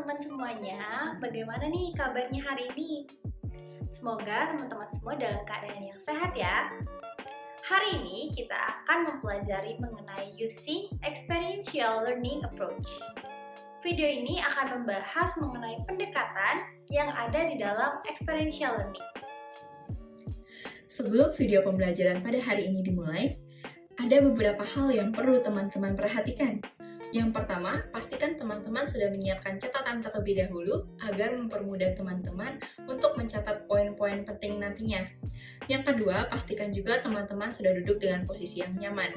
teman-teman semuanya, bagaimana nih kabarnya hari ini? Semoga teman-teman semua dalam keadaan yang sehat ya. Hari ini kita akan mempelajari mengenai using experiential learning approach. Video ini akan membahas mengenai pendekatan yang ada di dalam experiential learning. Sebelum video pembelajaran pada hari ini dimulai, ada beberapa hal yang perlu teman-teman perhatikan. Yang pertama, pastikan teman-teman sudah menyiapkan catatan terlebih dahulu agar mempermudah teman-teman untuk mencatat poin-poin penting nantinya. Yang kedua, pastikan juga teman-teman sudah duduk dengan posisi yang nyaman.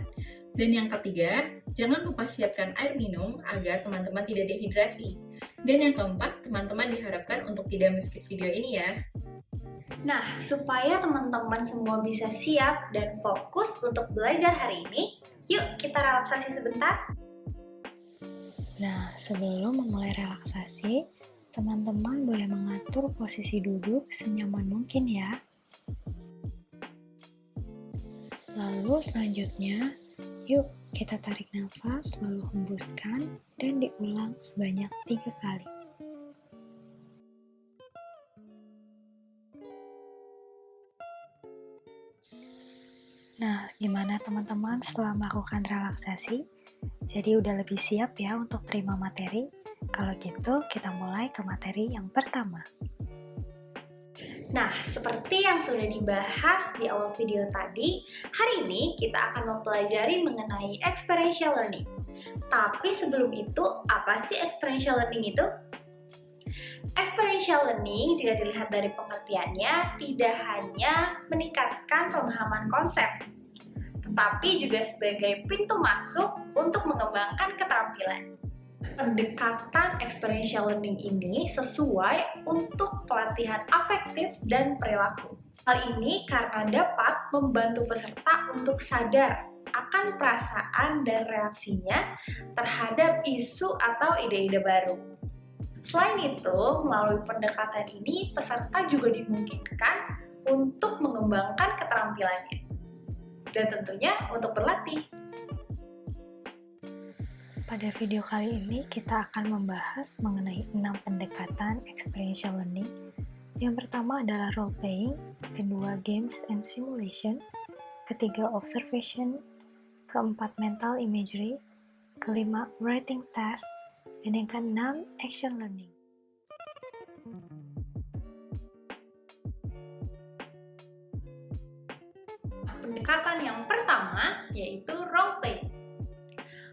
Dan yang ketiga, jangan lupa siapkan air minum agar teman-teman tidak dehidrasi. Dan yang keempat, teman-teman diharapkan untuk tidak men-skip video ini ya. Nah, supaya teman-teman semua bisa siap dan fokus untuk belajar hari ini, yuk kita relaksasi sebentar. Nah, sebelum memulai relaksasi, teman-teman boleh mengatur posisi duduk senyaman mungkin ya. Lalu selanjutnya, yuk kita tarik nafas lalu hembuskan dan diulang sebanyak 3 kali. Nah, gimana teman-teman setelah melakukan relaksasi? Jadi udah lebih siap ya untuk terima materi? Kalau gitu, kita mulai ke materi yang pertama. Nah, seperti yang sudah dibahas di awal video tadi, hari ini kita akan mempelajari mengenai experiential learning. Tapi sebelum itu, apa sih experiential learning itu? Experiential learning, jika dilihat dari pengertiannya, tidak hanya meningkatkan pemahaman konsep, tetapi juga sebagai pintu masuk untuk mengembangkan keterampilan. Pendekatan experiential learning ini sesuai untuk pelatihan afektif dan perilaku. Hal ini karena dapat membantu peserta untuk sadar akan perasaan dan reaksinya terhadap isu atau ide-ide baru. Selain itu, melalui pendekatan ini, peserta juga dimungkinkan untuk mengembangkan keterampilannya. Dan tentunya untuk berlatih. Pada video kali ini kita akan membahas mengenai 6 pendekatan experiential learning. Yang pertama adalah role playing, kedua games and simulation, ketiga observation, keempat mental imagery, kelima writing task, dan yang keenam action learning. Pendekatan yang pertama yaitu role playing.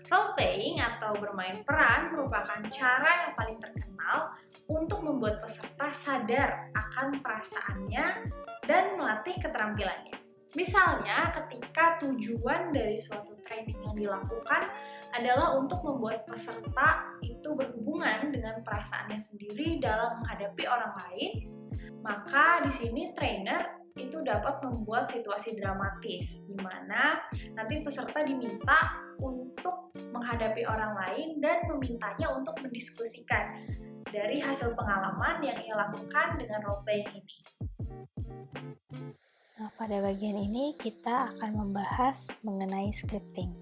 Role playing atau bermain peran merupakan cara yang paling terkenal untuk membuat peserta sadar akan perasaannya dan melatih keterampilannya. Misalnya, ketika tujuan dari suatu training yang dilakukan adalah untuk membuat peserta itu berhubungan dengan perasaannya sendiri dalam menghadapi orang lain, maka di sini trainer itu dapat membuat situasi dramatis, di mana nanti peserta diminta untuk menghadapi orang lain dan memintanya untuk mendiskusikan dari hasil pengalaman yang ia lakukan dengan role playing ini. Nah, pada bagian ini kita akan membahas mengenai scripting.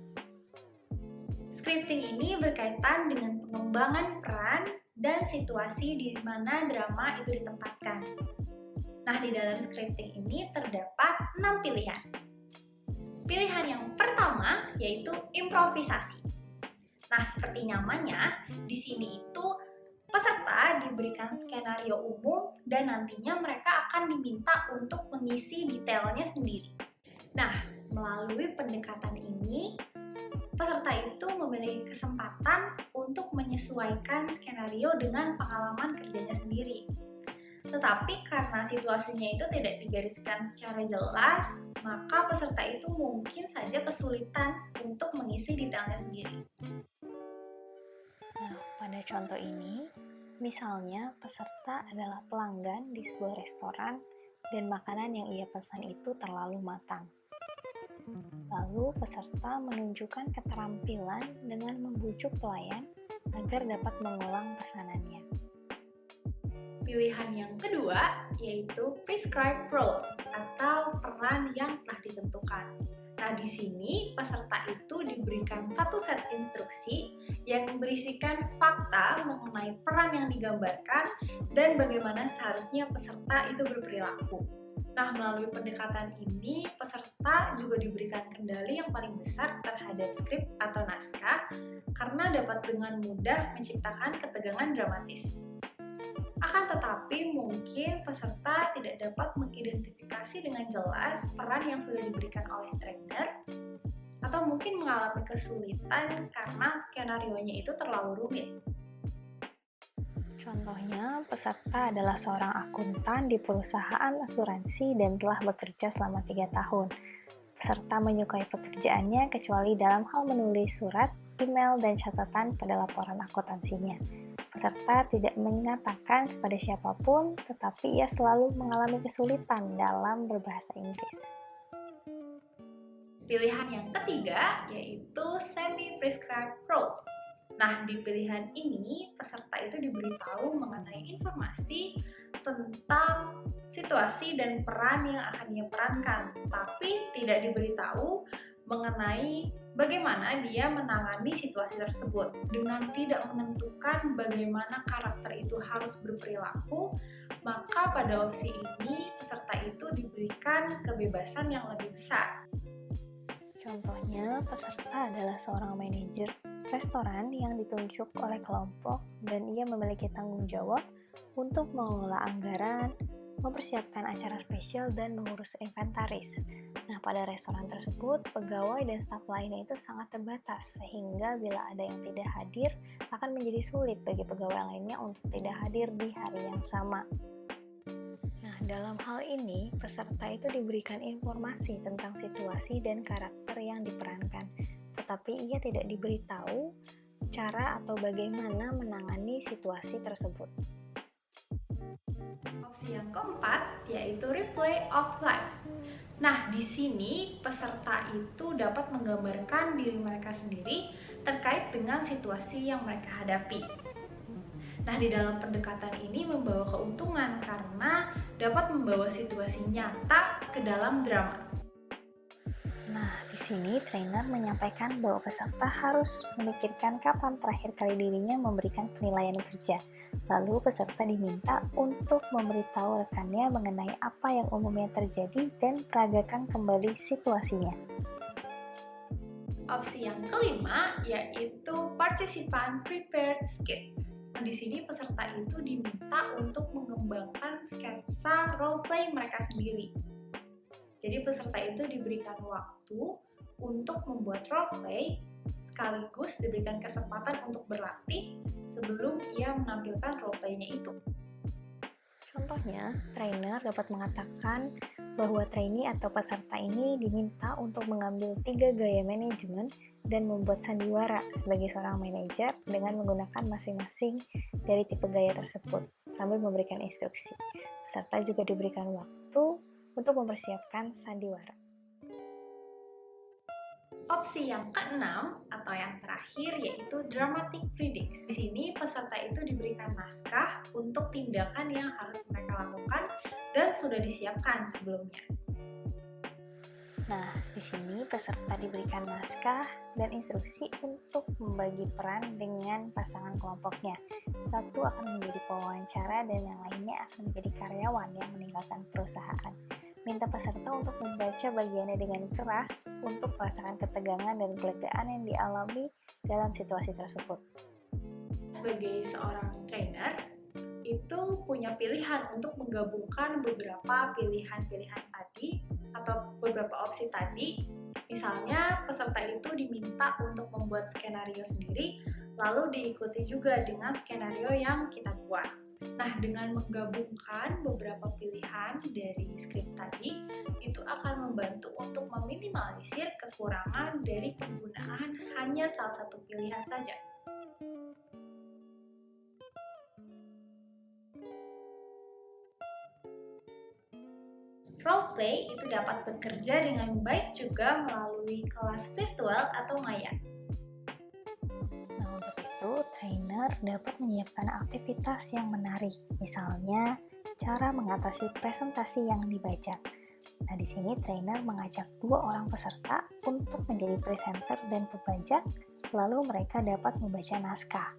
Scripting ini berkaitan dengan pengembangan peran dan situasi di mana drama itu ditempatkan. Nah, di dalam scripting ini terdapat 6 pilihan. Pilihan yang pertama yaitu improvisasi. Nah, seperti namanya, di sini itu peserta diberikan skenario umum dan nantinya mereka akan diminta untuk mengisi detailnya sendiri. Nah, melalui pendekatan ini, peserta itu memiliki kesempatan untuk menyesuaikan skenario dengan pengalaman kerjanya sendiri. Tetapi karena situasinya itu tidak digariskan secara jelas, maka peserta itu mungkin saja kesulitan untuk mengisi detailnya sendiri. Nah, pada contoh ini, misalnya peserta adalah pelanggan di sebuah restoran dan makanan yang ia pesan itu terlalu matang. Lalu peserta menunjukkan keterampilan dengan membujuk pelayan agar dapat mengulang pesanannya. Pilihan yang kedua yaitu prescribed roles atau peran yang telah ditentukan. Nah, di sini peserta itu diberikan satu set instruksi yang berisikan fakta mengenai peran yang digambarkan dan bagaimana seharusnya peserta itu berperilaku. Nah, melalui pendekatan ini, peserta juga diberikan kendali yang paling besar terhadap skrip atau naskah karena dapat dengan mudah menciptakan ketegangan dramatis. Akan tetapi, mungkin peserta tidak dapat mengidentifikasi dengan jelas peran yang sudah diberikan oleh trainer, atau mungkin mengalami kesulitan karena skenarionya itu terlalu rumit. Contohnya, peserta adalah seorang akuntan di perusahaan asuransi dan telah bekerja selama 3 tahun. Peserta menyukai pekerjaannya kecuali dalam hal menulis surat, email, dan catatan pada laporan akuntansinya. Peserta tidak mengatakan kepada siapapun, tetapi ia selalu mengalami kesulitan dalam berbahasa Inggris. Pilihan yang ketiga yaitu semi-prescribed roles. Nah, di pilihan ini, peserta itu diberitahu mengenai informasi tentang situasi dan peran yang akan dia perankan, tapi tidak diberitahu mengenai bagaimana dia menangani situasi tersebut. Dengan tidak menentukan bagaimana karakter itu harus berperilaku, maka pada opsi ini, peserta itu diberikan kebebasan yang lebih besar. Contohnya, peserta adalah seorang manajer restoran yang ditunjuk oleh kelompok dan ia memiliki tanggung jawab untuk mengelola anggaran, mempersiapkan acara spesial, dan mengurus inventaris. Nah, pada restoran tersebut, pegawai dan staf lainnya itu sangat terbatas, sehingga bila ada yang tidak hadir, akan menjadi sulit bagi pegawai lainnya untuk tidak hadir di hari yang sama. Nah, dalam hal ini, peserta itu diberikan informasi tentang situasi dan karakter yang diperankan, tetapi ia tidak diberitahu cara atau bagaimana menangani situasi tersebut. Opsi yang keempat yaitu replay of life. Nah, di sini peserta itu dapat menggambarkan diri mereka sendiri terkait dengan situasi yang mereka hadapi. Nah, di dalam pendekatan ini membawa keuntungan karena dapat membawa situasi nyata ke dalam drama. Nah, di sini trainer menyampaikan bahwa peserta harus memikirkan kapan terakhir kali dirinya memberikan penilaian kerja. Lalu peserta diminta untuk memberitahu rekannya mengenai apa yang umumnya terjadi dan peragakan kembali situasinya. Opsi yang kelima yaitu participant prepared skits. Di sini peserta itu diminta untuk mengembangkan sketsa roleplay mereka sendiri. Jadi peserta itu diberikan waktu untuk membuat roleplay sekaligus diberikan kesempatan untuk berlatih sebelum ia menampilkan roleplaynya itu. Contohnya, trainer dapat mengatakan bahwa trainee atau peserta ini diminta untuk mengambil 3 gaya manajemen dan membuat sandiwara sebagai seorang manajer dengan menggunakan masing-masing dari tipe gaya tersebut sambil memberikan instruksi. Peserta juga diberikan waktu untuk mempersiapkan sandiwara. Opsi yang keenam atau yang terakhir yaitu dramatic readings. Di sini peserta itu diberikan naskah untuk tindakan yang harus mereka lakukan dan sudah disiapkan sebelumnya. Nah, di sini peserta diberikan naskah dan instruksi untuk membagi peran dengan pasangan kelompoknya. Satu akan menjadi pewawancara dan yang lainnya akan menjadi karyawan yang meninggalkan perusahaan. Minta peserta untuk membaca bagiannya dengan keras untuk merasakan ketegangan dan kelegaan yang dialami dalam situasi tersebut. Sebagai seorang trainer, itu punya pilihan untuk menggabungkan beberapa pilihan-pilihan tadi atau beberapa opsi tadi. Misalnya, peserta itu diminta untuk membuat skenario sendiri, lalu diikuti juga dengan skenario yang kita buat. Nah, dengan menggabungkan beberapa pilihan dari skrip tadi, itu akan membantu untuk meminimalisir kekurangan dari penggunaan hanya salah satu pilihan saja. Roleplay itu dapat bekerja dengan baik juga melalui kelas virtual atau maya. Nah, untuk itu, trainer dapat menyiapkan aktivitas yang menarik, misalnya cara mengatasi presentasi yang dibajak. Nah, di sini trainer mengajak 2 orang peserta untuk menjadi presenter dan pembajak, lalu mereka dapat membaca naskah.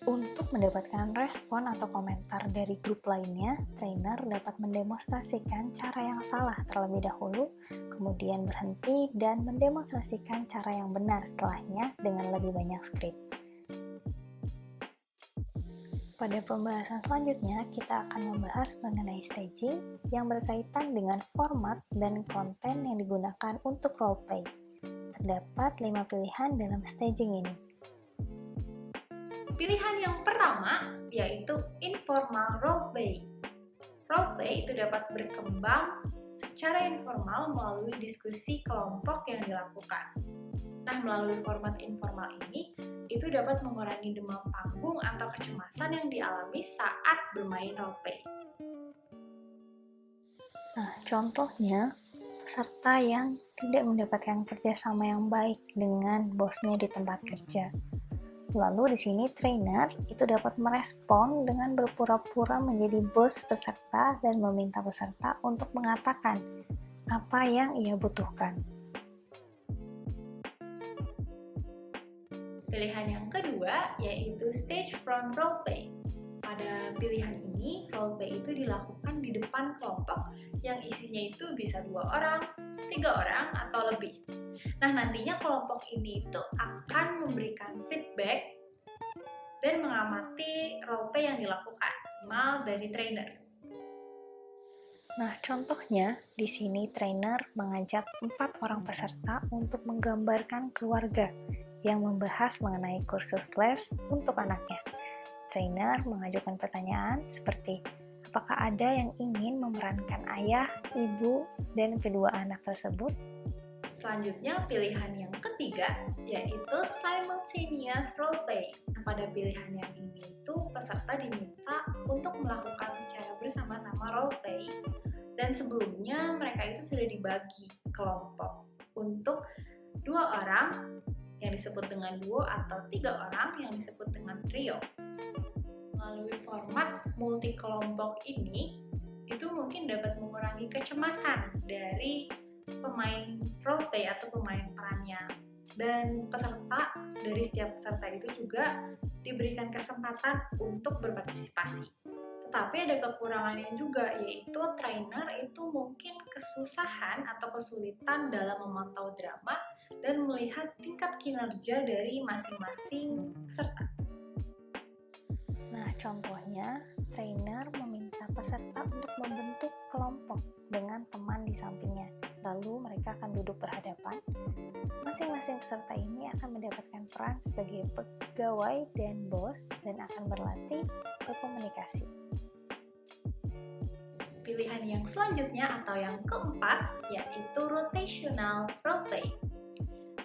Untuk mendapatkan respon atau komentar dari grup lainnya, trainer dapat mendemonstrasikan cara yang salah terlebih dahulu, kemudian berhenti dan mendemonstrasikan cara yang benar setelahnya dengan lebih banyak skrip. Pada pembahasan selanjutnya, kita akan membahas mengenai staging yang berkaitan dengan format dan konten yang digunakan untuk roleplay. Terdapat 5 pilihan dalam staging ini. Pilihan yang pertama yaitu informal roleplay. Roleplay itu dapat berkembang secara informal melalui diskusi kelompok yang dilakukan. Nah, melalui format informal ini, itu dapat mengurangi demam panggung atau kecemasan yang dialami saat bermain roleplay. Nah, contohnya, peserta yang tidak mendapatkan kerjasama yang baik dengan bosnya di tempat kerja. Lalu di sini trainer itu dapat merespon dengan berpura-pura menjadi bos peserta dan meminta peserta untuk mengatakan apa yang ia butuhkan. Pilihan yang kedua yaitu stage front roleplay. Pada pilihan ini, roleplay itu dilakukan di depan kelompok yang isinya itu bisa 2 orang, 3 orang, atau lebih. Nah, nantinya kelompok ini itu akan memberikan feedback dan mengamati roleplay yang dilakukan, mal dari trainer. Nah, contohnya di sini trainer mengajak 4 orang peserta untuk menggambarkan keluarga yang membahas mengenai kursus les untuk anaknya. Trainer mengajukan pertanyaan seperti, apakah ada yang ingin memerankan ayah, ibu, dan kedua anak tersebut? Selanjutnya, pilihan yang ketiga yaitu simultaneous roleplay. Nah, pada pilihan yang ini itu peserta diminta untuk melakukan secara bersama-sama roleplay, dan sebelumnya mereka itu sudah dibagi kelompok untuk 2 orang yang disebut dengan duo atau 3 orang yang disebut dengan trio. Melalui format multi kelompok ini, itu mungkin dapat mengurangi kecemasan dari pemain roleplay atau pemain perannya, dan peserta dari setiap peserta itu juga diberikan kesempatan untuk berpartisipasi. Tetapi ada kekurangannya juga, yaitu trainer itu mungkin kesusahan atau kesulitan dalam memantau drama dan melihat tingkat kinerja dari masing-masing peserta. Nah, contohnya, trainer meminta peserta untuk membentuk kelompok dengan teman di sampingnya. Lalu mereka akan duduk berhadapan. Masing-masing peserta ini akan mendapatkan peran sebagai pegawai dan bos dan akan berlatih berkomunikasi. Pilihan yang selanjutnya atau yang keempat yaitu rotational roleplay.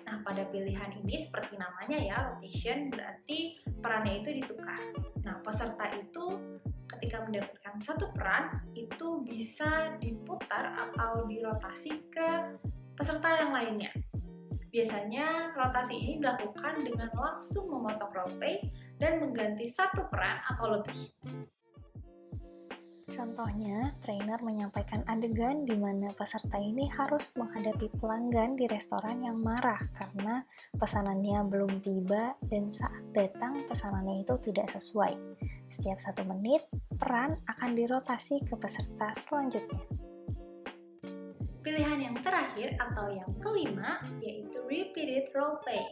Nah, pada pilihan ini seperti namanya ya, rotation berarti perannya itu ditukar. Nah, peserta itu ketika mendapatkan satu peran itu bisa diputar atau dirotasi ke peserta yang lainnya. Biasanya rotasi ini dilakukan dengan langsung memotong roleplay dan mengganti satu peran atau lebih. Contohnya, trainer menyampaikan adegan di mana peserta ini harus menghadapi pelanggan di restoran yang marah karena pesanannya belum tiba dan saat datang pesanannya itu tidak sesuai. Setiap 1 menit, peran akan dirotasi ke peserta selanjutnya. Pilihan yang terakhir atau yang kelima yaitu repeated roleplay.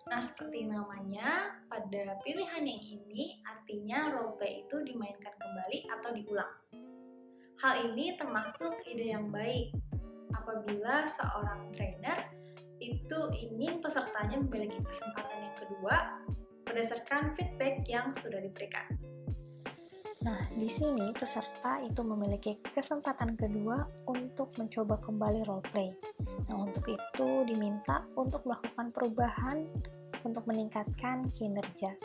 Nah, seperti namanya, pada pilihan yang ini artinya roleplay itu dimainkan kembali atau diulang. Hal ini termasuk ide yang baik apabila seorang trainer itu ingin pesertanya memiliki kesempatan yang kedua berdasarkan feedback yang sudah diberikan. Nah, di sini peserta itu memiliki kesempatan kedua untuk mencoba kembali roleplay. Nah, untuk itu diminta untuk melakukan perubahan untuk meningkatkan kinerja.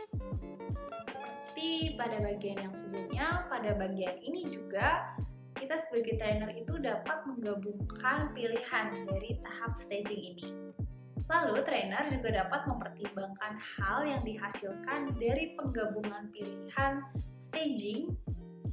Seperti pada bagian yang sebelumnya, pada bagian ini juga kita sebagai trainer itu dapat menggabungkan pilihan dari tahap staging ini. Lalu, trainer juga dapat mempertimbangkan hal yang dihasilkan dari penggabungan pilihan staging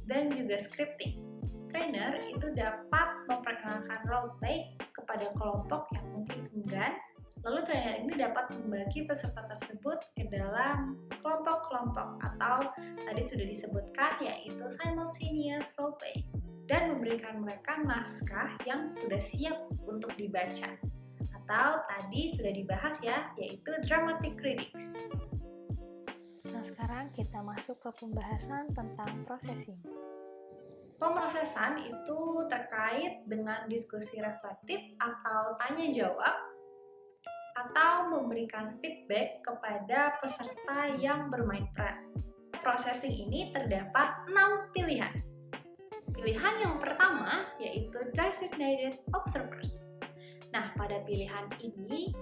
dan juga scripting. trainer itu dapat memperkenalkan role play kepada kelompok yang mungkin enggan. Lalu trainer ini dapat membagi peserta tersebut ke dalam kelompok-kelompok atau tadi sudah disebutkan yaitu simultaneous role play dan memberikan mereka naskah yang sudah siap untuk dibaca. Atau tadi sudah dibahas ya, yaitu dramatic readings. Nah, sekarang kita masuk ke pembahasan tentang processing. Pemrosesan itu terkait dengan diskusi reflektif atau tanya jawab atau memberikan feedback kepada peserta yang bermain peran. Processing ini terdapat 6 pilihan. Pilihan yang pertama yaitu designated observers. Nah, pada pilihan ini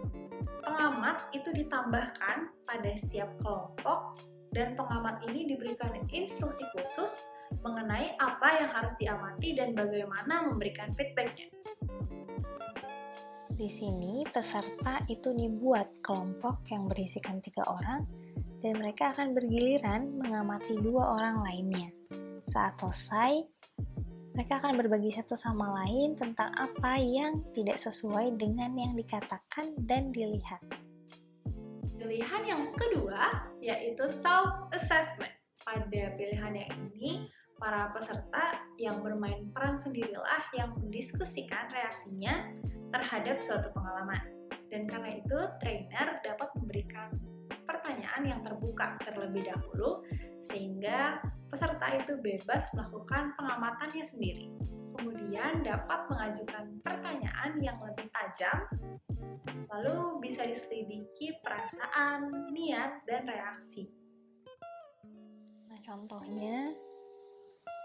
pengamat itu ditambahkan pada setiap kelompok dan pengamat ini diberikan instruksi khusus mengenai apa yang harus diamati dan bagaimana memberikan feedbacknya. Di sini peserta itu dibuat kelompok yang berisikan 3 orang dan mereka akan bergiliran mengamati 2 orang lainnya. Saat selesai, mereka akan berbagi satu sama lain tentang apa yang tidak sesuai dengan yang dikatakan dan dilihat. Pilihan yang kedua yaitu self-assessment. Pada pilihan yang ini, para peserta yang bermain peran sendirilah yang mendiskusikan reaksinya terhadap suatu pengalaman. Dan karena itu, trainer dapat memberikan pertanyaan yang terbuka terlebih dahulu sehingga peserta itu bebas melakukan pengamatannya sendiri. Kemudian dapat mengajukan pertanyaan yang lebih tajam, lalu bisa diselidiki perasaan, niat, dan reaksi. Nah, contohnya,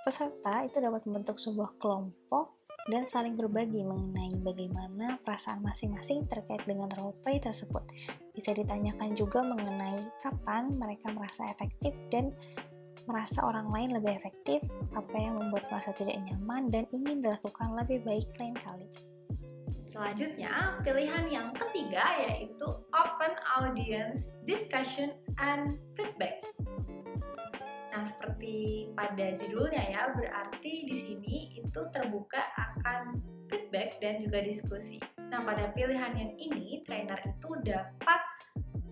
peserta itu dapat membentuk sebuah kelompok dan saling berbagi mengenai bagaimana perasaan masing-masing terkait dengan role play tersebut. Bisa ditanyakan juga mengenai kapan mereka merasa efektif dan merasa orang lain lebih efektif, apa yang membuat merasa tidak nyaman dan ingin dilakukan lebih baik lain kali. Selanjutnya, pilihan yang ketiga yaitu open audience discussion and feedback. Nah, seperti pada judulnya ya, berarti di sini itu terbuka akan feedback dan juga diskusi. Nah, pada pilihan yang ini, trainer itu dapat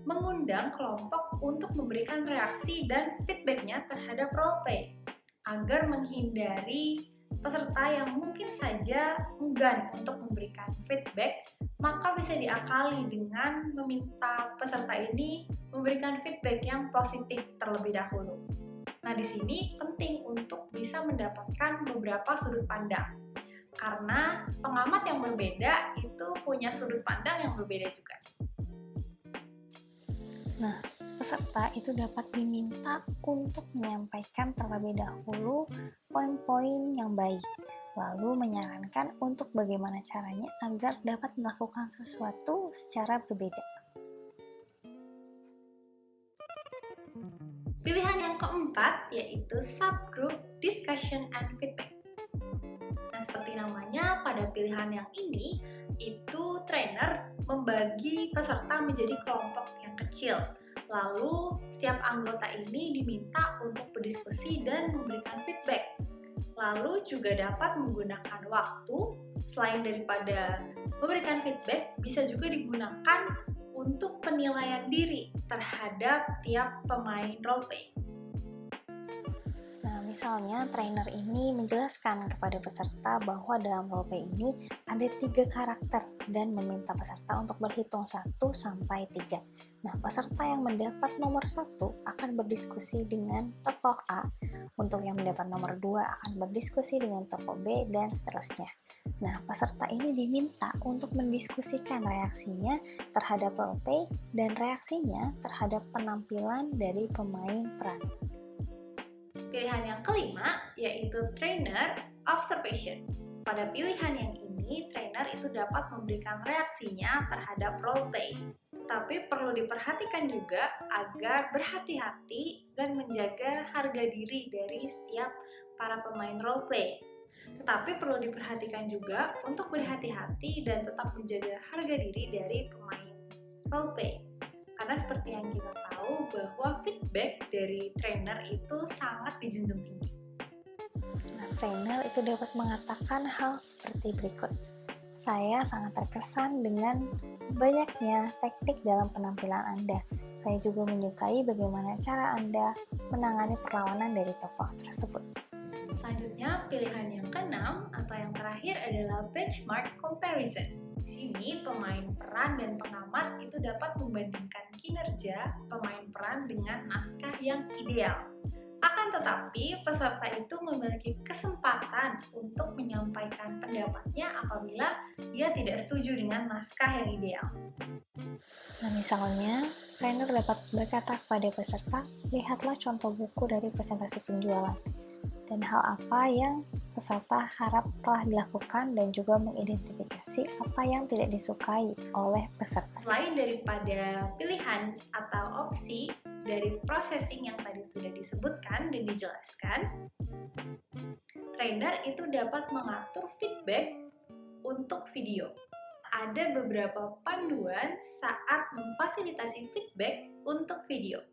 mengundang kelompok untuk memberikan reaksi dan feedbacknya terhadap role play agar menghindari peserta yang mungkin saja enggan untuk memberikan feedback, maka bisa diakali dengan meminta peserta ini memberikan feedback yang positif terlebih dahulu. Nah, di sini penting untuk bisa mendapatkan beberapa sudut pandang. Karena pengamat yang berbeda itu punya sudut pandang yang berbeda juga. Nah, peserta itu dapat diminta untuk menyampaikan terlebih dahulu poin-poin yang baik, lalu menyarankan untuk bagaimana caranya agar dapat melakukan sesuatu secara berbeda. Pilihan yang keempat yaitu subgroup discussion and feedback. Nah, seperti namanya, pada pilihan yang ini, itu trainer membagi peserta menjadi kelompok yang kecil. Lalu, setiap anggota ini diminta untuk berdiskusi dan memberikan feedback. Lalu juga dapat menggunakan waktu, selain daripada memberikan feedback, bisa juga digunakan untuk penilaian diri terhadap tiap pemain roleplay. Nah, misalnya trainer ini menjelaskan kepada peserta bahwa dalam roleplay ini ada 3 karakter dan meminta peserta untuk berhitung 1 sampai 3. Nah, peserta yang mendapat nomor 1 akan berdiskusi dengan tokoh A, untuk yang mendapat nomor 2 akan berdiskusi dengan tokoh B, dan seterusnya. Nah, peserta ini diminta untuk mendiskusikan reaksinya terhadap roleplay dan reaksinya terhadap penampilan dari pemain peran. Pilihan yang kelima yaitu trainer observation. Pada pilihan yang ini, trainer itu dapat memberikan reaksinya terhadap roleplay. Tapi perlu diperhatikan juga agar berhati-hati dan menjaga harga diri dari setiap para pemain roleplay. Tetapi perlu diperhatikan juga untuk berhati-hati dan tetap menjaga harga diri dari pemain roleplay. Karena seperti yang kita tahu bahwa feedback dari trainer itu sangat dijunjung tinggi. Nah, trainer itu dapat mengatakan hal seperti berikut. Saya sangat terkesan dengan banyaknya teknik dalam penampilan Anda. Saya juga menyukai bagaimana cara Anda menangani perlawanan dari tokoh tersebut. Selanjutnya, pilihan yang keenam atau yang terakhir adalah benchmark comparison. Di sini, pemain peran dan pengamat itu dapat membandingkan kinerja pemain peran dengan naskah yang ideal. Akan tetapi, peserta itu memiliki kesempatan untuk menyampaikan pendapatnya apabila dia tidak setuju dengan naskah yang ideal. Nah, misalnya, trainer dapat berkata kepada peserta, lihatlah contoh buku dari presentasi penjualan, dan hal apa yang peserta harap telah dilakukan dan juga mengidentifikasi apa yang tidak disukai oleh peserta. Selain daripada pilihan atau opsi dari processing yang tadi sudah disebutkan dan dijelaskan, trainer itu dapat mengatur feedback untuk video. Ada beberapa panduan saat memfasilitasi feedback untuk video.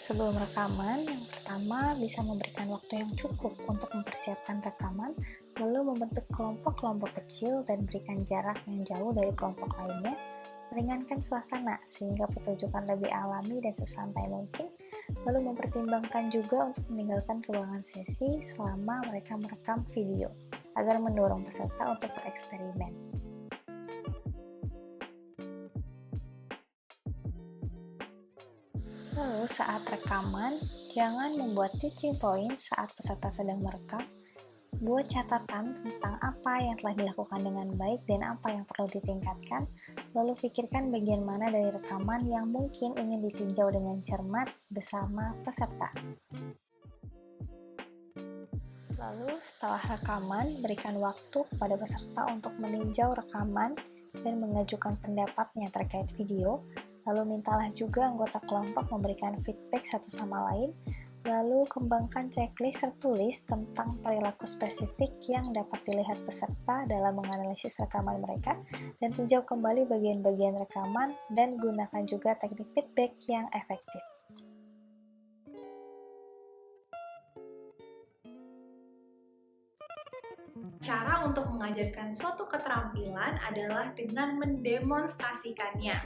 Sebelum rekaman, yang pertama bisa memberikan waktu yang cukup untuk mempersiapkan rekaman, lalu membentuk kelompok-kelompok kecil dan berikan jarak yang jauh dari kelompok lainnya, meringankan suasana sehingga pertunjukan lebih alami dan sesantai mungkin, lalu mempertimbangkan juga untuk meninggalkan ruangan sesi selama mereka merekam video, agar mendorong peserta untuk bereksperimen. Lalu saat rekaman, jangan membuat teaching point saat peserta sedang merekam. Buat catatan tentang apa yang telah dilakukan dengan baik dan apa yang perlu ditingkatkan, lalu pikirkan bagian mana dari rekaman yang mungkin ingin ditinjau dengan cermat bersama peserta. Lalu setelah rekaman, berikan waktu kepada peserta untuk meninjau rekaman dan mengajukan pendapatnya terkait video. Lalu mintalah juga anggota kelompok memberikan feedback satu sama lain. Lalu kembangkan checklist tertulis tentang perilaku spesifik yang dapat dilihat peserta dalam menganalisis rekaman mereka, dan tinjau kembali bagian-bagian rekaman dan gunakan juga teknik feedback yang efektif. Cara untuk mengajarkan suatu keterampilan adalah dengan mendemonstrasikannya.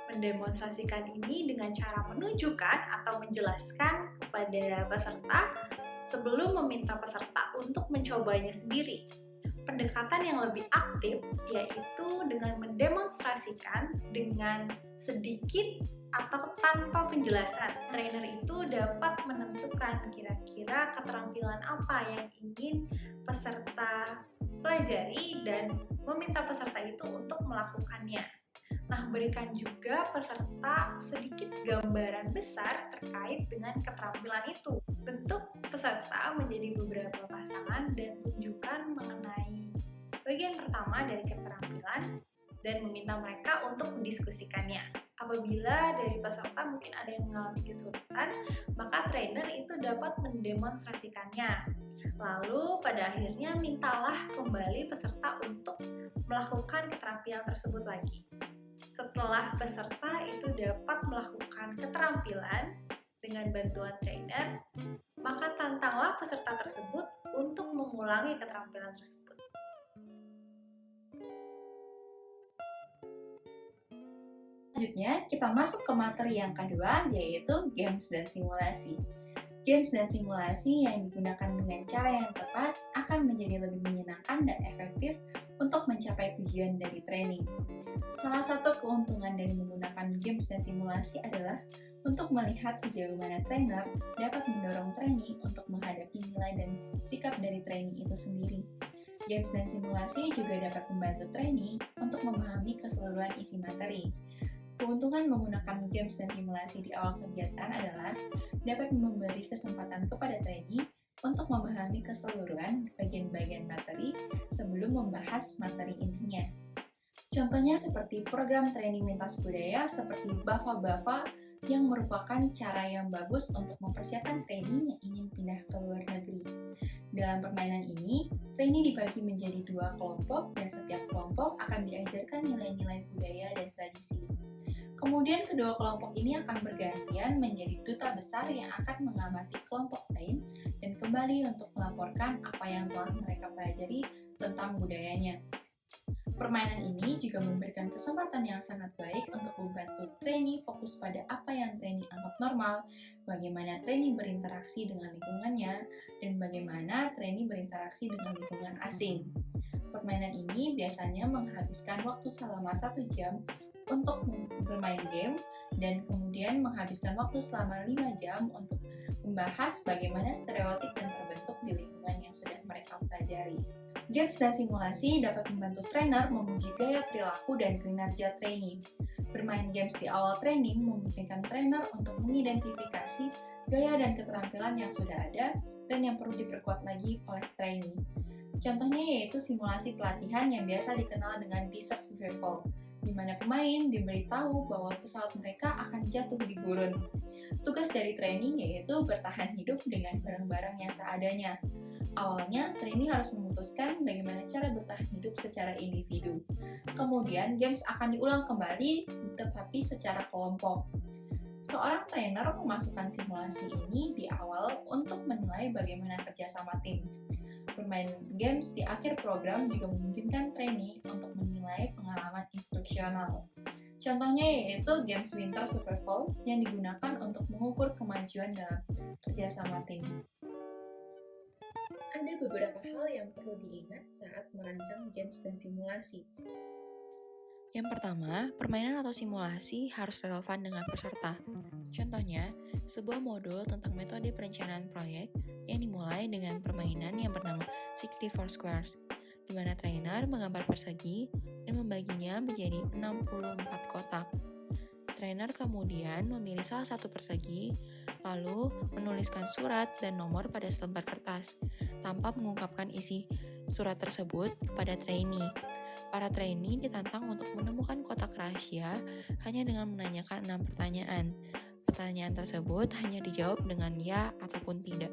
Mendemonstrasikan ini dengan cara menunjukkan atau menjelaskan kepada peserta sebelum meminta peserta untuk mencobanya sendiri. Pendekatan yang lebih aktif yaitu dengan mendemonstrasikan dengan sedikit atau tanpa penjelasan. Trainer itu dapat menentukan kira-kira keterampilan apa yang ingin peserta pelajari dan meminta peserta itu untuk melakukannya. Nah, berikan juga peserta sedikit gambaran besar terkait dengan keterampilan itu. Bentuk peserta menjadi beberapa pasangan dan tunjukkan mengenai bagian pertama dari keterampilan dan meminta mereka untuk mendiskusikannya. Apabila dari peserta mungkin ada yang mengalami kesulitan, maka trainer itu dapat mendemonstrasikannya. Lalu pada akhirnya mintalah kembali peserta untuk melakukan keterampilan tersebut lagi. Setelah peserta itu dapat melakukan keterampilan dengan bantuan trainer, maka tantanglah peserta tersebut untuk mengulangi keterampilan tersebut. Selanjutnya, kita masuk ke materi yang kedua, yaitu games dan simulasi. Games dan simulasi yang digunakan dengan cara yang tepat akan menjadi lebih menyenangkan dan efektif untuk mencapai tujuan dari training. Salah satu keuntungan dari menggunakan games dan simulasi adalah untuk melihat sejauh mana trainer dapat mendorong trainee untuk menghadapi nilai dan sikap dari trainee itu sendiri. Games dan simulasi juga dapat membantu trainee untuk memahami keseluruhan isi materi. Keuntungan menggunakan games dan simulasi di awal kegiatan adalah dapat memberi kesempatan kepada trainee untuk memahami keseluruhan bagian-bagian materi sebelum membahas materi intinya. Contohnya seperti program training lintas budaya seperti BAFA-BAFA yang merupakan cara yang bagus untuk mempersiapkan trainee yang ingin pindah ke luar negeri. Dalam permainan ini, trainee dibagi menjadi 2 kelompok dan setiap kelompok akan diajarkan nilai-nilai budaya dan tradisi. Kemudian kedua kelompok ini akan bergantian menjadi duta besar yang akan mengamati kelompok lain dan kembali untuk melaporkan apa yang telah mereka pelajari tentang budayanya. Permainan ini juga memberikan kesempatan yang sangat baik untuk membantu trainee fokus pada apa yang trainee anggap normal, bagaimana trainee berinteraksi dengan lingkungannya, dan bagaimana trainee berinteraksi dengan lingkungan asing. Permainan ini biasanya menghabiskan waktu selama 1 jam untuk bermain game, dan kemudian menghabiskan waktu selama 5 jam untuk membahas bagaimana stereotip yang terbentuk di lingkungan yang sudah mereka pelajari. Games dan simulasi dapat membantu trainer memuji gaya perilaku dan kinerja trainee. Bermain games di awal training memungkinkan trainer untuk mengidentifikasi gaya dan keterampilan yang sudah ada dan yang perlu diperkuat lagi oleh trainee. Contohnya yaitu simulasi pelatihan yang biasa dikenal dengan desert survival, di mana pemain diberitahu bahwa pesawat mereka akan jatuh di gurun. Tugas dari trainee yaitu bertahan hidup dengan barang-barang yang seadanya. Awalnya, trainee harus memutuskan bagaimana cara bertahan hidup secara individu. Kemudian, games akan diulang kembali, tetapi secara kelompok. Seorang trainer memasukkan simulasi ini di awal untuk menilai bagaimana kerjasama tim. Bermain games di akhir program juga memungkinkan trainee untuk menilai pengalaman instruksional. Contohnya yaitu games Winter Survival yang digunakan untuk mengukur kemajuan dalam kerjasama tim. Ada beberapa hal yang perlu diingat saat merancang games dan simulasi. Yang pertama, permainan atau simulasi harus relevan dengan peserta. Contohnya, sebuah modul tentang metode perencanaan proyek yang dimulai dengan permainan yang bernama 64 Squares, di mana trainer menggambar persegi dan membaginya menjadi 64 kotak. Trainer kemudian memilih salah satu persegi, lalu menuliskan surat dan nomor pada selembar kertas, tanpa mengungkapkan isi surat tersebut kepada trainee. Para trainee ditantang untuk menemukan kotak rahasia hanya dengan menanyakan 6 pertanyaan. Pertanyaan tersebut hanya dijawab dengan ya ataupun tidak.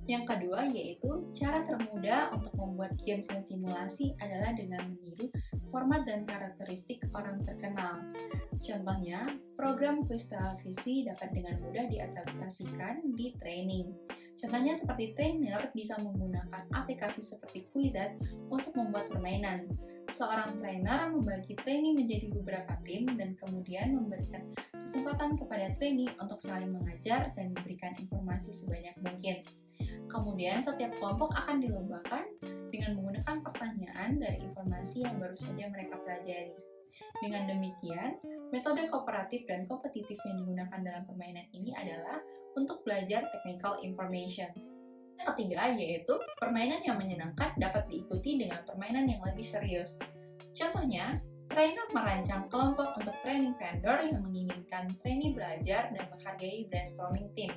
Yang kedua yaitu cara termudah untuk membuat games dan simulasi adalah dengan meniru format dan karakteristik orang terkenal. Contohnya, program kuis televisi dapat dengan mudah diadaptasikan di training. Contohnya seperti trainer bisa menggunakan aplikasi seperti Quizlet untuk membuat permainan. Seorang trainer membagi trainee menjadi beberapa tim dan kemudian memberikan kesempatan kepada trainee untuk saling mengajar dan memberikan informasi sebanyak mungkin. Kemudian setiap kelompok akan dilombakan dengan menggunakan pertanyaan dari informasi yang baru saja mereka pelajari. Dengan demikian, metode kooperatif dan kompetitif yang digunakan dalam permainan ini adalah untuk belajar technical information. Yang ketiga yaitu permainan yang menyenangkan dapat diikuti dengan permainan yang lebih serius. Contohnya, trainer merancang kelompok untuk training vendor yang menginginkan trainee belajar dan menghargai brainstorming tim.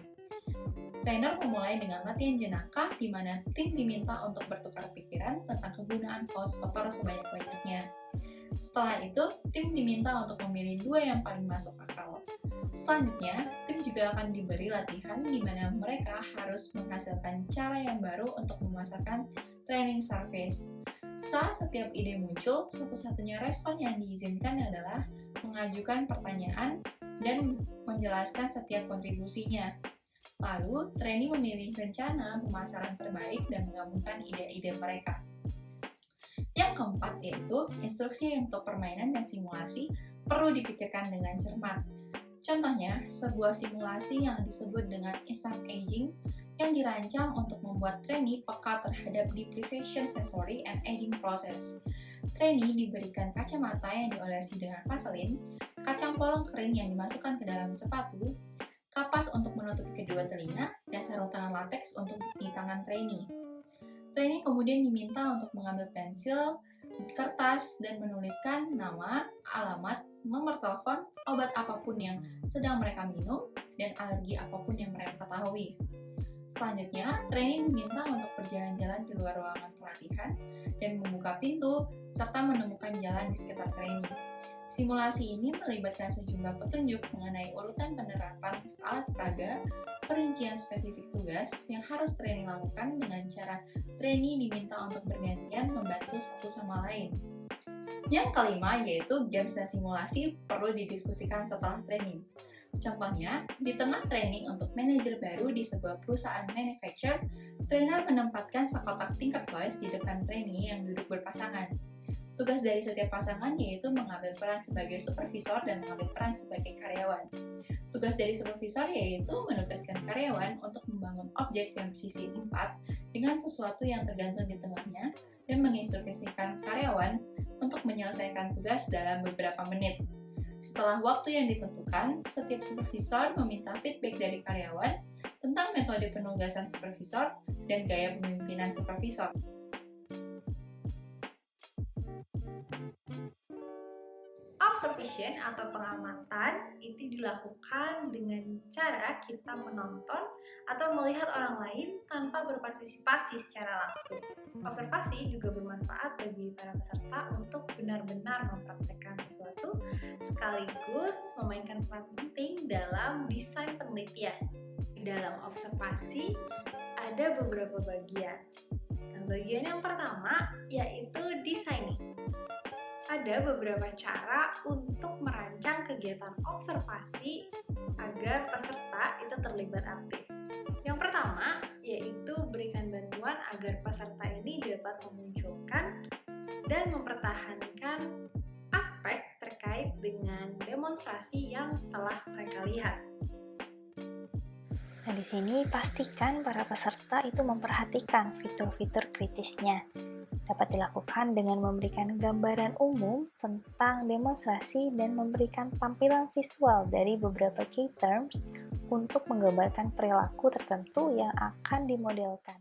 Trainer memulai dengan latihan jenaka di mana tim diminta untuk bertukar pikiran tentang kegunaan kaos kotor sebanyak-banyaknya. Setelah itu, tim diminta untuk memilih 2 yang paling masuk akal. Selanjutnya, tim juga akan diberi latihan di mana mereka harus menghasilkan cara yang baru untuk memasarkan training service. Saat setiap ide muncul, satu-satunya respon yang diizinkan adalah mengajukan pertanyaan dan menjelaskan setiap kontribusinya. Lalu, trainee memilih rencana pemasaran terbaik dan menggabungkan ide-ide mereka. Yang keempat yaitu instruksi untuk permainan dan simulasi perlu dipikirkan dengan cermat. Contohnya, sebuah simulasi yang disebut dengan instant aging yang dirancang untuk membuat trainee peka terhadap deprivation sensory and aging process. Trainee diberikan kacamata yang diolesi dengan vaselin, kacang polong kering yang dimasukkan ke dalam sepatu, kapas untuk menutupi kedua telinga, dan sarung tangan latex untuk di tangan trainee. Trainee kemudian diminta untuk mengambil pensil, kertas, dan menuliskan nama, alamat, nomor telepon, obat apapun yang sedang mereka minum, dan alergi apapun yang mereka ketahui. Selanjutnya, trainee diminta untuk berjalan-jalan di luar ruangan pelatihan dan membuka pintu, serta menemukan jalan di sekitar trainee. Simulasi ini melibatkan sejumlah petunjuk mengenai urutan penerapan alat peraga, perincian spesifik tugas yang harus trainee lakukan dengan cara trainee diminta untuk bergantian membantu satu sama lain. Yang kelima yaitu games dan simulasi perlu didiskusikan setelah training. Contohnya, di tengah training untuk manajer baru di sebuah perusahaan manufacturer, trainer menempatkan sekotak Tinker Toys di depan trainee yang duduk berpasangan. Tugas dari setiap pasangan yaitu mengambil peran sebagai supervisor dan mengambil peran sebagai karyawan. Tugas dari supervisor yaitu menugaskan karyawan untuk membangun objek yang bersisi 4 dengan sesuatu yang tergantung di tengahnya dan menginstruksikan karyawan untuk menyelesaikan tugas dalam beberapa menit. Setelah waktu yang ditentukan, setiap supervisor meminta feedback dari karyawan tentang metode penugasan supervisor dan gaya kepemimpinan supervisor. Observation atau pengamatan itu dilakukan dengan cara kita menonton atau melihat orang lain tanpa berpartisipasi secara langsung. Observasi juga bermanfaat bagi para peserta untuk benar-benar mempraktekkan sesuatu sekaligus memainkan peran penting dalam desain penelitian. Di dalam observasi ada beberapa bagian. Nah, bagian yang pertama yaitu designing. Ada beberapa cara untuk merancang kegiatan observasi agar peserta itu terlibat aktif. Yang pertama, yaitu berikan bantuan agar peserta ini dapat memunculkan dan mempertahankan aspek terkait dengan demonstrasi yang telah mereka lihat. Nah, di sini pastikan para peserta itu memperhatikan fitur-fitur kritisnya. Dapat dilakukan dengan memberikan gambaran umum tentang demonstrasi dan memberikan tampilan visual dari beberapa key terms untuk menggambarkan perilaku tertentu yang akan dimodelkan.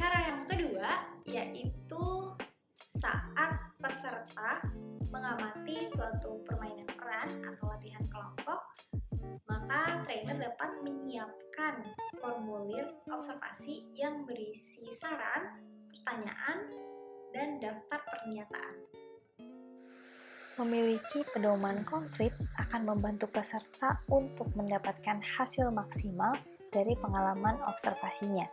Cara yang kedua yaitu saat peserta mengamati suatu permainan peran atau latihan kelompok, maka trainer dapat menyiapkan formulir observasi yang berisi saran, pertanyaan, dan daftar pernyataan. Memiliki pedoman konkret akan membantu peserta untuk mendapatkan hasil maksimal dari pengalaman observasinya.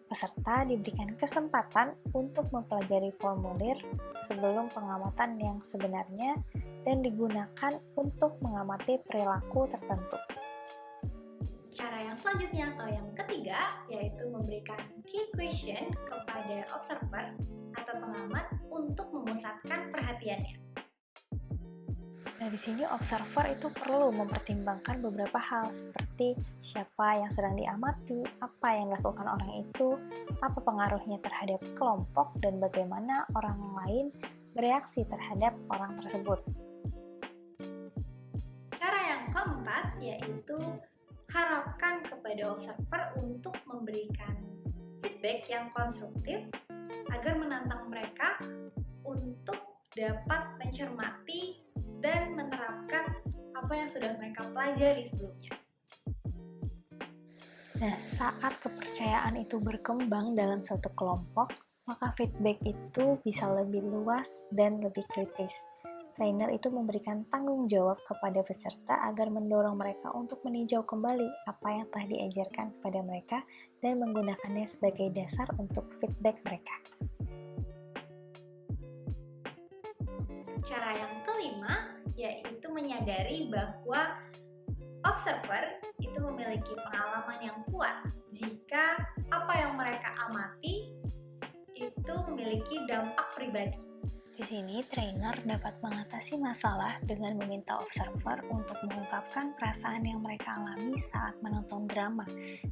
Peserta diberikan kesempatan untuk mempelajari formulir sebelum pengamatan yang sebenarnya dan digunakan untuk mengamati perilaku tertentu. Cara yang selanjutnya atau yang ketiga yaitu memberikan key question kepada observer atau pengamat untuk memusatkan perhatiannya. Nah, di sini observer itu perlu mempertimbangkan beberapa hal seperti siapa yang sedang diamati, apa yang dilakukan orang itu, apa pengaruhnya terhadap kelompok, dan bagaimana orang lain bereaksi terhadap orang tersebut. Cara yang keempat yaitu harapkan kepada observer untuk memberikan feedback yang konstruktif agar menantang mereka untuk dapat mencermati dan menerapkan apa yang sudah mereka pelajari sebelumnya. Nah, saat kepercayaan itu berkembang dalam suatu kelompok, maka feedback itu bisa lebih luas dan lebih kritis. Trainer itu memberikan tanggung jawab kepada peserta agar mendorong mereka untuk meninjau kembali apa yang telah diajarkan kepada mereka dan menggunakannya sebagai dasar untuk feedback mereka. Cara yang kelima yaitu menyadari bahwa observer itu memiliki pengalaman yang kuat jika apa yang mereka amati itu memiliki dampak pribadi. Di sini, trainer dapat mengatasi masalah dengan meminta observer untuk mengungkapkan perasaan yang mereka alami saat menonton drama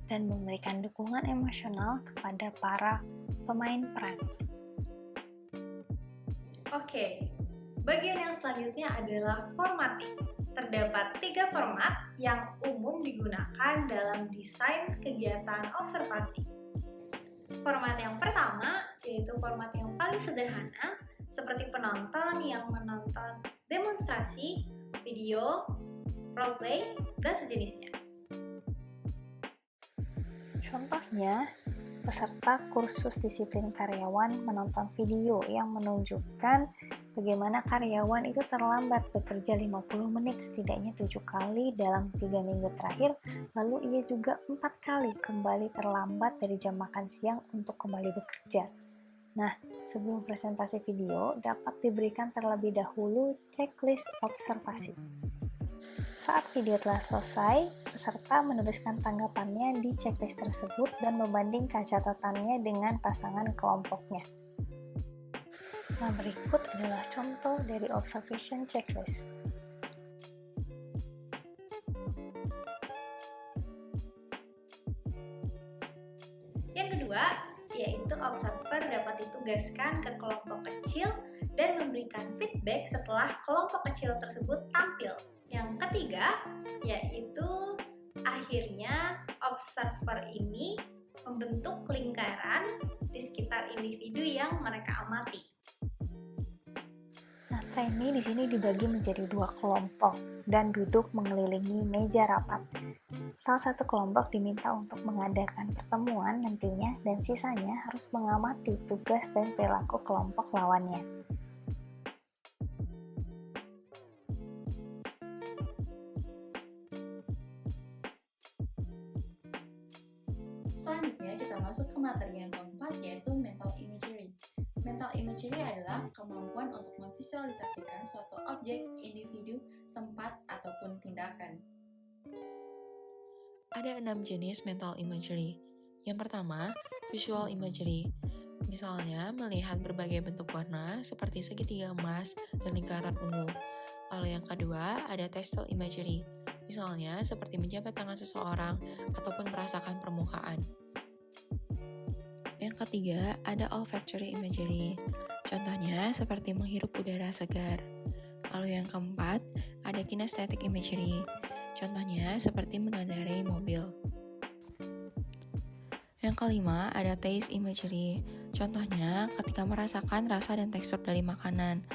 dan memberikan dukungan emosional kepada para pemain peran. Oke, bagian yang selanjutnya adalah formatting. Terdapat 3 format yang umum digunakan dalam desain kegiatan observasi. Format yang pertama yaitu format yang paling sederhana, seperti penonton yang menonton demonstrasi, video, roleplay, dan sejenisnya. Contohnya, peserta kursus disiplin karyawan menonton video yang menunjukkan bagaimana karyawan itu terlambat bekerja 50 menit setidaknya 7 kali dalam 3 minggu terakhir, lalu ia juga 4 kali kembali terlambat dari jam makan siang untuk kembali bekerja. Nah, sebelum presentasi video, dapat diberikan terlebih dahulu checklist observasi. Saat video telah selesai, peserta menuliskan tanggapannya di checklist tersebut dan membandingkan catatannya dengan pasangan kelompoknya. Nah, berikut adalah contoh dari observation checklist. Yang kedua, yaitu observer dapat ditugaskan ke kelompok kecil dan memberikan feedback setelah kelompok kecil tersebut tampil. Yang ketiga, yaitu akhirnya observer ini membentuk lingkaran di sekitar individu yang mereka amati. Nah, trainee di sini dibagi menjadi 2 kelompok dan duduk mengelilingi meja rapat. Salah satu kelompok diminta untuk mengadakan pertemuan nantinya dan sisanya harus mengamati tugas dan perilaku kelompok lawannya. Selanjutnya kita masuk ke materi yang keempat, yaitu mental imagery. Mental imagery adalah kemampuan untuk memvisualisasikan suatu objek, individu, tempat, ataupun tindakan. Ada 6 jenis mental imagery. Yang pertama, visual imagery. Misalnya, melihat berbagai bentuk warna seperti segitiga emas dan lingkaran ungu. Lalu yang kedua, ada textile imagery. Misalnya, seperti menjabat tangan seseorang ataupun merasakan permukaan. Yang ketiga, ada olfactory imagery. Contohnya, seperti menghirup udara segar. Lalu yang keempat, ada kinesthetic imagery. Contohnya, seperti mengendarai mobil. Yang kelima, ada taste imagery. Contohnya, ketika merasakan rasa dan tekstur dari makanan.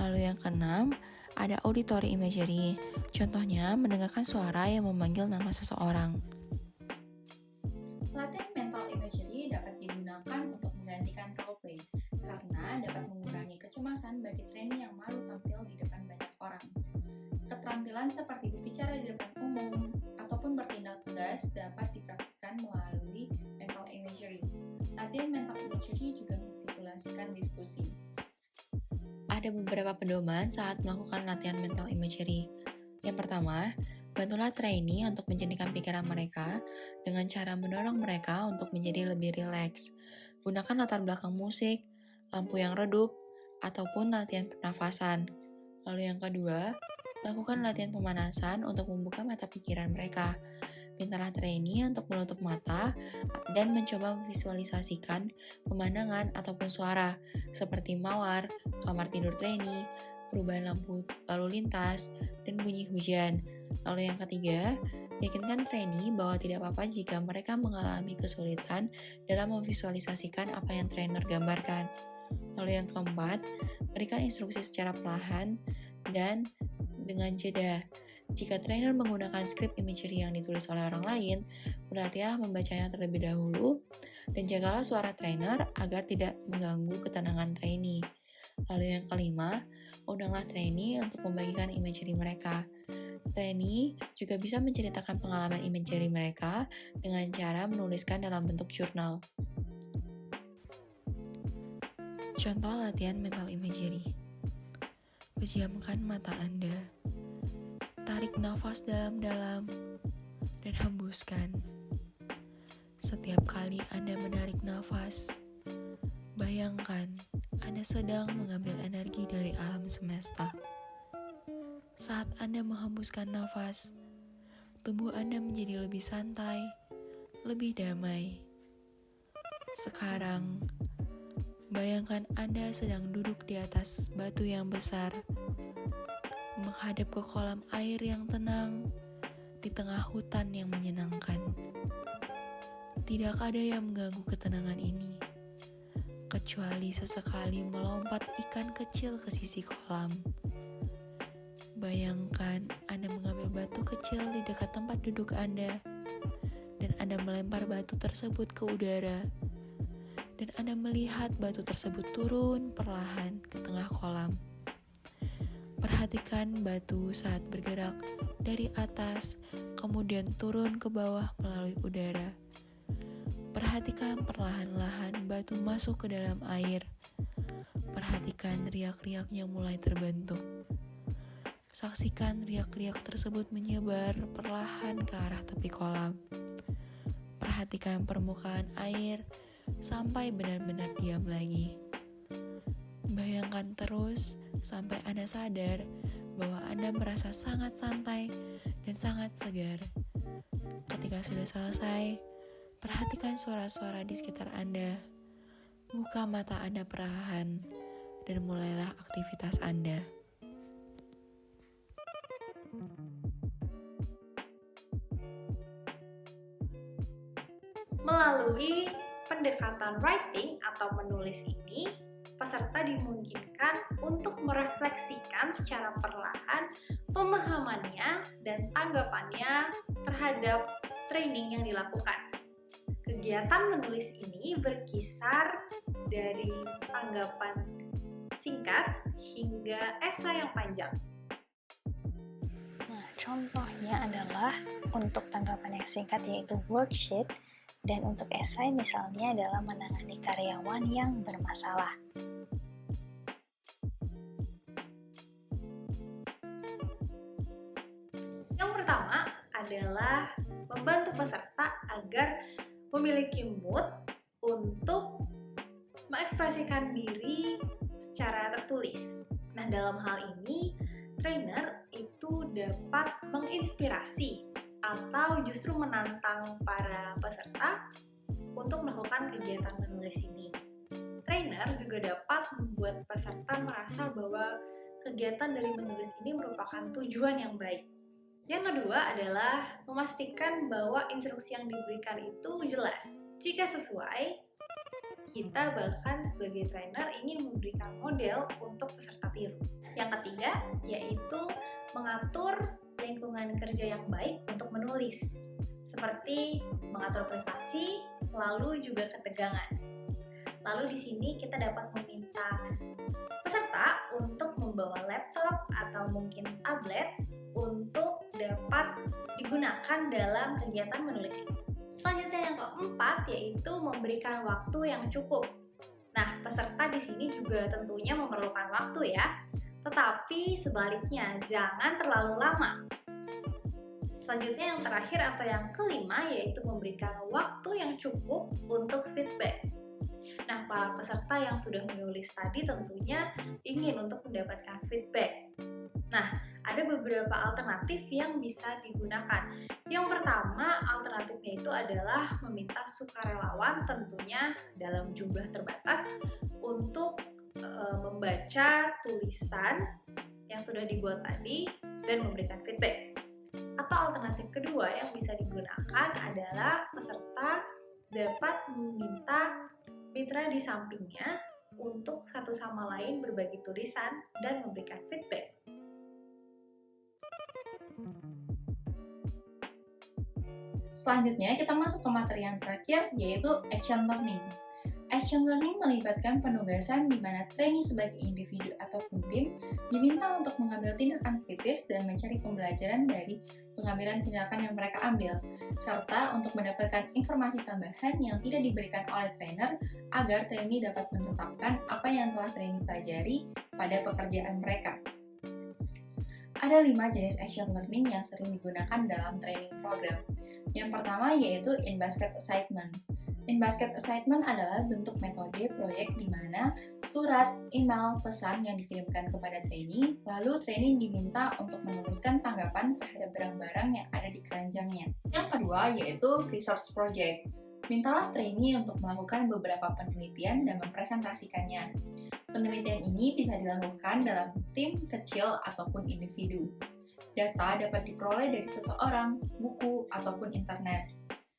Lalu yang keenam, ada auditory imagery. Contohnya, mendengarkan suara yang memanggil nama seseorang. Latihan mental imagery dapat digunakan untuk menggantikan roleplay, karena dapat mengurangi kecemasan bagi trainee yang malu tampil di depan banyak orang. Keterampilan seperti berbicara di depan umum ataupun bertindak tegas dapat dipraktikkan melalui mental imagery. Latihan mental imagery juga menstipulasikan diskusi. Ada beberapa pedoman saat melakukan latihan mental imagery. Yang pertama, bantulah trainee untuk menjernihkan pikiran mereka dengan cara mendorong mereka untuk menjadi lebih rileks. Gunakan latar belakang musik, lampu yang redup, ataupun latihan pernafasan. Lalu yang kedua, lakukan latihan pemanasan untuk membuka mata pikiran mereka. Mintalah trainee untuk menutup mata dan mencoba memvisualisasikan pemandangan ataupun suara seperti mawar, kamar tidur trainee, perubahan lampu lalu lintas, dan bunyi hujan. Lalu yang ketiga, yakinkan trainee bahwa tidak apa-apa jika mereka mengalami kesulitan dalam memvisualisasikan apa yang trainer gambarkan. Lalu yang keempat, berikan instruksi secara perlahan dan dengan jeda. Jika trainer menggunakan skrip imagery yang ditulis oleh orang lain, berhati-hatilah membacanya terlebih dahulu dan jagalah suara trainer agar tidak mengganggu ketenangan trainee. Lalu yang kelima, undanglah trainee untuk membagikan imagery mereka. Trainee juga bisa menceritakan pengalaman imagery mereka dengan cara menuliskan dalam bentuk jurnal. Contoh latihan mental imagery. Pejamkan mata Anda. Tarik nafas dalam-dalam dan hembuskan. Setiap kali Anda menarik nafas, bayangkan Anda sedang mengambil energi dari alam semesta. Saat Anda menghembuskan nafas, tubuh Anda menjadi lebih santai, lebih damai. Sekarang, bayangkan Anda sedang duduk di atas batu yang besar, menghadap ke kolam air yang tenang di tengah hutan yang menyenangkan. Tidak ada yang mengganggu ketenangan ini, kecuali sesekali melompat ikan kecil ke sisi kolam. Bayangkan Anda mengambil batu kecil di dekat tempat duduk Anda, dan Anda melempar batu tersebut ke udara, dan Anda melihat batu tersebut turun perlahan ke tengah kolam. Perhatikan batu saat bergerak dari atas, kemudian turun ke bawah melalui udara. Perhatikan perlahan-lahan batu masuk ke dalam air. Perhatikan riak-riaknya mulai terbentuk. Saksikan riak-riak tersebut menyebar perlahan ke arah tepi kolam. Perhatikan permukaan air sampai benar-benar diam lagi. Bayangkan terus sampai Anda sadar bahwa Anda merasa sangat santai dan sangat segar. Ketika sudah selesai, perhatikan suara-suara di sekitar Anda. Buka mata Anda perlahan dan mulailah aktivitas Anda. Melalui pendekatan writing atau menulis ini, peserta dimungkinkan untuk merefleksikan secara perlahan pemahamannya dan tanggapannya terhadap training yang dilakukan. Kegiatan menulis ini berkisar dari tanggapan singkat hingga esai yang panjang. Nah, contohnya adalah untuk tanggapan yang singkat yaitu worksheet, dan untuk esai misalnya adalah menangani karyawan yang bermasalah. Yang pertama adalah membantu peserta agar memiliki mood untuk mengekspresikan diri secara tertulis. Nah, dalam hal ini, trainer itu dapat menginspirasi atau justru menantang para peserta untuk melakukan kegiatan menulis ini. Trainer juga dapat membuat peserta merasa bahwa kegiatan dari menulis ini merupakan tujuan yang baik. Yang kedua adalah memastikan bahwa instruksi yang diberikan itu jelas. Jika sesuai, kita bahkan sebagai trainer ingin memberikan model untuk peserta tiru. Yang ketiga yaitu mengatur lingkungan kerja yang baik untuk menulis, seperti mengatur privasi, lalu juga ketegangan. Lalu di sini kita dapat meminta peserta untuk membawa laptop atau mungkin tablet untuk dapat digunakan dalam kegiatan menulis ini. Selanjutnya yang keempat yaitu memberikan waktu yang cukup. Nah, peserta di sini juga tentunya memerlukan waktu ya. Tetapi sebaliknya, jangan terlalu lama. Selanjutnya yang terakhir atau yang kelima yaitu memberikan waktu yang cukup untuk feedback. Nah, para peserta yang sudah menulis tadi tentunya ingin untuk mendapatkan feedback. Nah, ada beberapa alternatif yang bisa digunakan. Yang pertama, alternatifnya itu adalah meminta sukarelawan tentunya dalam jumlah terbatas untuk membaca tulisan yang sudah dibuat tadi dan memberikan feedback. Atau alternatif kedua yang bisa digunakan adalah peserta dapat meminta mitra di sampingnya untuk satu sama lain berbagi tulisan dan memberikan feedback. Selanjutnya kita masuk ke materi yang terakhir yaitu action learning. Action learning melibatkan penugasan di mana trainee sebagai individu ataupun tim diminta untuk mengambil tindakan kritis dan mencari pembelajaran dari pengambilan tindakan yang mereka ambil, serta untuk mendapatkan informasi tambahan yang tidak diberikan oleh trainer agar trainee dapat menetapkan apa yang telah trainee pelajari pada pekerjaan mereka. Ada 5 jenis action learning yang sering digunakan dalam training program. Yang pertama yaitu in-basket assignment. In-basket assignment adalah bentuk metode proyek di mana surat, email, pesan yang dikirimkan kepada trainee, lalu trainee diminta untuk menuliskan tanggapan terhadap barang-barang yang ada di keranjangnya. Yang kedua yaitu research project. Mintalah trainee untuk melakukan beberapa penelitian dan mempresentasikannya. Penelitian ini bisa dilakukan dalam tim kecil ataupun individu. Data dapat diperoleh dari seseorang, buku, ataupun internet.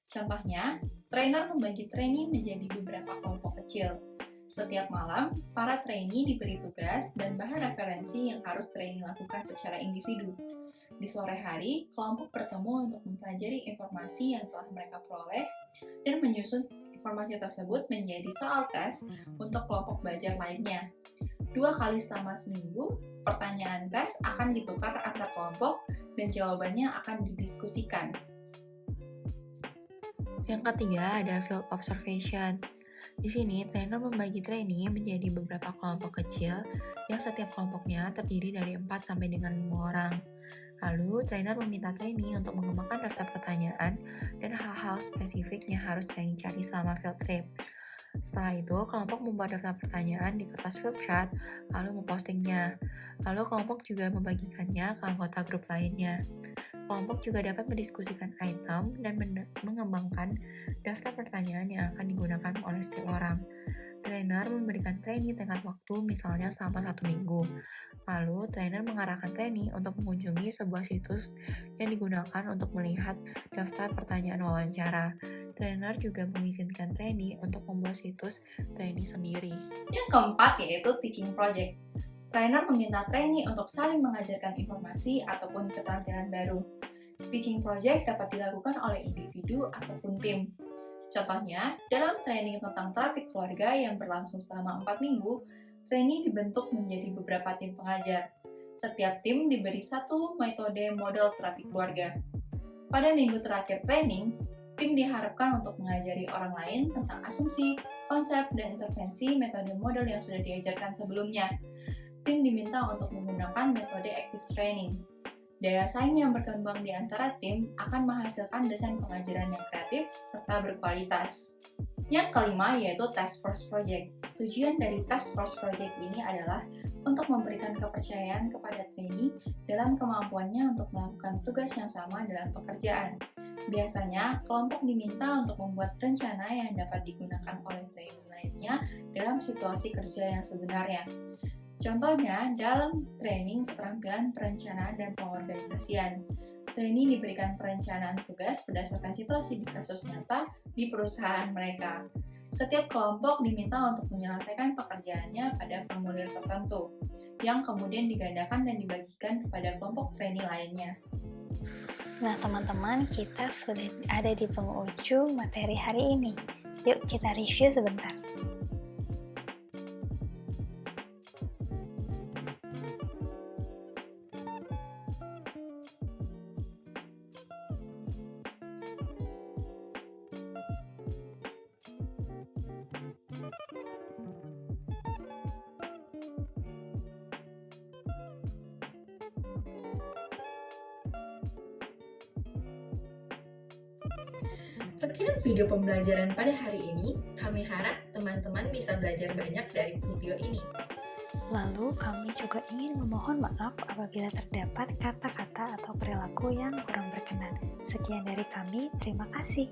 Contohnya, trainer membagi trainee menjadi beberapa kelompok kecil. Setiap malam, para trainee diberi tugas dan bahan referensi yang harus trainee lakukan secara individu. Di sore hari, kelompok bertemu untuk mempelajari informasi yang telah mereka peroleh dan menyusun informasi tersebut menjadi soal tes untuk kelompok belajar lainnya. 2 kali selama seminggu, pertanyaan tes akan ditukar antar kelompok dan jawabannya akan didiskusikan. Yang ketiga ada field observation. Di sini, trainer membagi trainee menjadi beberapa kelompok kecil yang setiap kelompoknya terdiri dari 4 sampai dengan 5 orang. Lalu, trainer meminta trainee untuk mengembangkan daftar pertanyaan dan hal-hal spesifik yang harus trainee cari selama field trip. Setelah itu, kelompok membuat daftar pertanyaan di kertas field chart, lalu mempostingnya. Lalu, kelompok juga membagikannya ke anggota grup lainnya. Kelompok juga dapat mendiskusikan item dan mengembangkan daftar pertanyaan yang akan digunakan oleh setiap orang. Trainer memberikan trainee tenggat waktu misalnya selama 1 minggu. Lalu, trainer mengarahkan trainee untuk mengunjungi sebuah situs yang digunakan untuk melihat daftar pertanyaan wawancara. Trainer juga mengizinkan trainee untuk membuat situs trainee sendiri. Yang keempat yaitu teaching project. Trainer meminta trainee untuk saling mengajarkan informasi ataupun keterampilan baru. Teaching project dapat dilakukan oleh individu ataupun tim. Contohnya, dalam training tentang terapi keluarga yang berlangsung selama 4 minggu, trainee dibentuk menjadi beberapa tim pengajar. Setiap tim diberi satu metode model terapi keluarga. Pada minggu terakhir training, tim diharapkan untuk mengajari orang lain tentang asumsi, konsep, dan intervensi metode model yang sudah diajarkan sebelumnya. Tim diminta untuk menggunakan metode active training. Daya saing yang berkembang di antara tim akan menghasilkan desain pengajaran yang kreatif serta berkualitas. Yang kelima yaitu task force project. Tujuan dari task force project ini adalah untuk memberikan kepercayaan kepada trainee dalam kemampuannya untuk melakukan tugas yang sama dalam pekerjaan. Biasanya, kelompok diminta untuk membuat rencana yang dapat digunakan oleh trainee lainnya dalam situasi kerja yang sebenarnya. Contohnya, dalam training keterampilan perencanaan dan pengorganisasian, trainee diberikan perencanaan tugas berdasarkan situasi di kasus nyata di perusahaan mereka. Setiap kelompok diminta untuk menyelesaikan pekerjaannya pada formulir tertentu, yang kemudian digandakan dan dibagikan kepada kelompok trainee lainnya. Nah teman-teman, kita sudah ada di penghujung materi hari ini. Yuk kita review sebentar. Sekian video pembelajaran pada hari ini. Kami harap teman-teman bisa belajar banyak dari video ini. Lalu kami juga ingin memohon maaf apabila terdapat kata-kata atau perilaku yang kurang berkenan. Sekian dari kami, terima kasih.